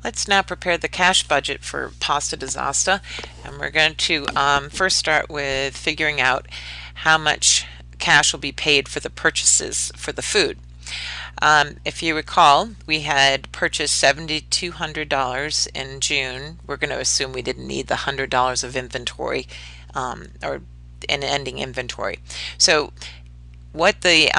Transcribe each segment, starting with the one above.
Let's now prepare the cash budget for pasta disasta, and we're going to first start with figuring out how much cash will be paid for the purchases for the food. If you recall, we had purchased $7,200 in June. We're going to assume we didn't need the $100 of inventory or an ending inventory. So what the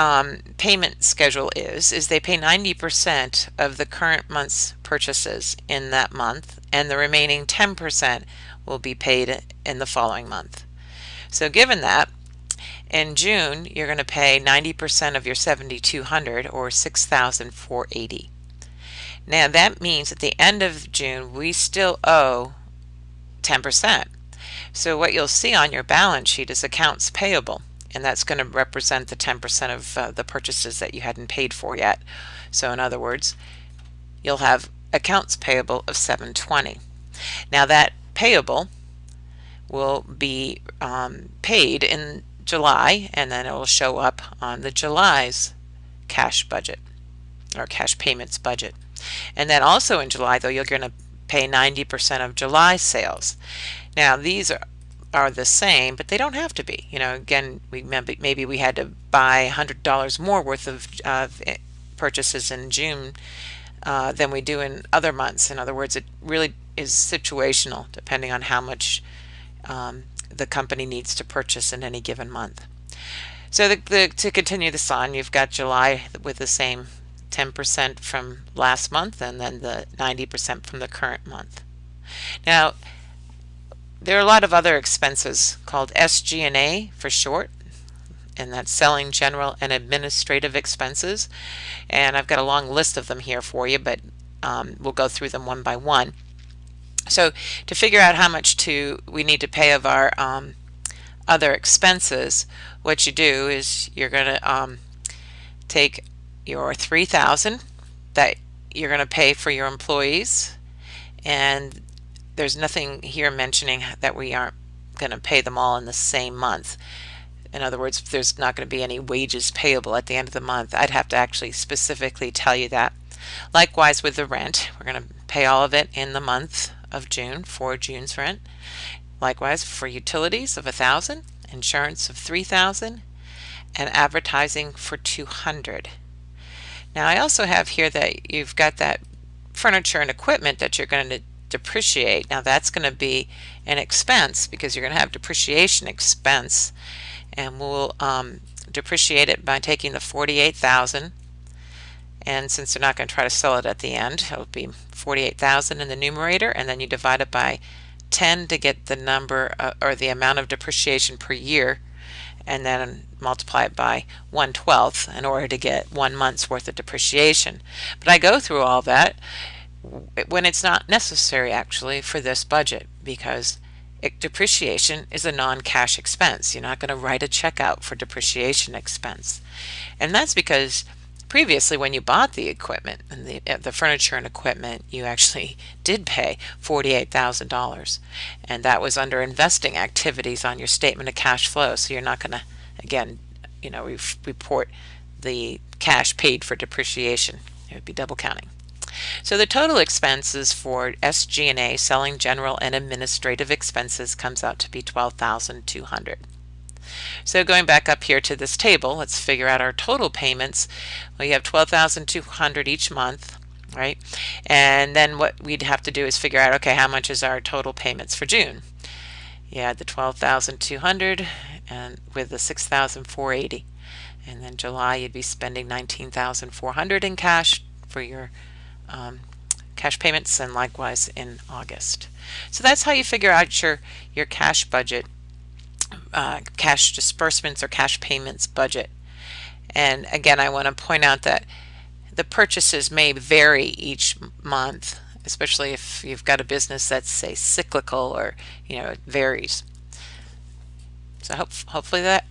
payment schedule is they pay 90% of the current month's purchases in that month, and the remaining 10% will be paid in the following month. So given that, in June you're going to pay 90% of your 7,200 or 6,480. Now that means at the end of June we still owe 10%. So what you'll see on your balance sheet is accounts payable, and that's going to represent the 10% of the purchases that you hadn't paid for yet. So in other words, you'll have accounts payable of 720. Now that payable will be paid in July, and then it will show up on the July's cash budget or cash payments budget. And then also in July, though, you're going to pay 90% of July's sales. Now these are the same, but they don't have to be. You know, again, maybe we had to buy $100 more worth of purchases in June than we do in other months. In other words, it really is situational depending on how much the company needs to purchase in any given month. So to continue this on, you've got July with the same 10% from last month and then the 90% from the current month. Now there are a lot of other expenses called SG&A for short, and that's selling, general, and administrative expenses. And I've got a long list of them here for you, but we'll go through them one by one. So to figure out how much we need to pay of our other expenses, what you do is you're going to take your $3,000 that you're going to pay for your employees, and there's nothing here mentioning that we aren't going to pay them all in the same month. In other words, there's not going to be any wages payable at the end of the month. I'd have to actually specifically tell you that. Likewise with the rent, we're going to pay all of it in the month of June for June's rent. Likewise for utilities of $1,000, insurance of $3,000, and advertising for $200. Now I also have here that you've got that furniture and equipment that you're going to depreciate. Now that's going to be an expense because you're going to have depreciation expense, and we'll depreciate it by taking the $48,000, and since they're not going to try to sell it at the end, it'll be $48,000 in the numerator, and then you divide it by 10 to get the number or the amount of depreciation per year, and then multiply it by 1/12 in order to get 1 month's worth of depreciation. But I go through all that when it's not necessary actually for this budget, because depreciation is a non-cash expense. You're not going to write a check out for depreciation expense, and that's because previously when you bought the equipment and the furniture and equipment, you actually did pay $48,000, and that was under investing activities on your statement of cash flow. So you're not going to, again, you know, report the cash paid for depreciation. It would be double counting. So the total expenses for SG&A, selling, general, and administrative expenses, comes out to be $12,200. So going back up here to this table, let's figure out our total payments. Well, you have $12,200 each month, right? And then what we'd have to do is figure out, okay, how much is our total payments for June? You add the $12,200 and with the $6,480, and then July you'd be spending $19,400 in cash for your cash payments, and likewise in August. So that's how you figure out your cash budget, cash disbursements or cash payments budget. And again, I want to point out that the purchases may vary each month, especially if you've got a business that's, say, cyclical, or it varies. So hopefully that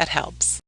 helps.